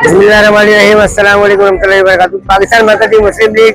बिस्मिल्लाहिर्रहमानिर्रहीम, अस्सलाम वालेकुम रहमतुल्लाहि व बरकातुहू। पाकिस्तान मरकजी मुस्लिम लीग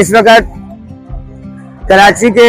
इस वक्त कराची के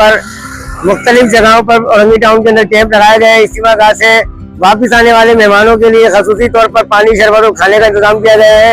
पर मुख्तलिफ जगहों पर औरंगी टाउन के अंदर कैंप लगाए गए हैं। इज्तिमा से वापस आने वाले मेहमानों के लिए खसूसी तौर पर पानी, शरबत और खाने का इंतजाम किया गया है।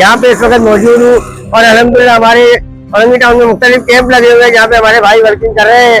यहाँ पे इस वक्त मौजूद हूँ और अल्हम्दुलिल्लाह हमारे औरंगी टाउन में मुख्तलिफ कैंप लगे हुए हैं जहाँ पे हमारे भाई वर्किंग कर रहे हैं।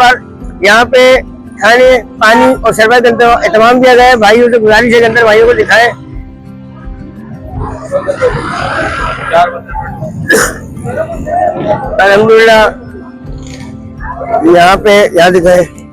पर यहाँ पे खाने, पानी और शरबत का इंतजाम किया गया है। भाइयों से गुजारिश है कि अंदर भाइयों को दिखाएं। अल्हम्दुलिल्लाह यहाँ पे यहाँ दिखाएं।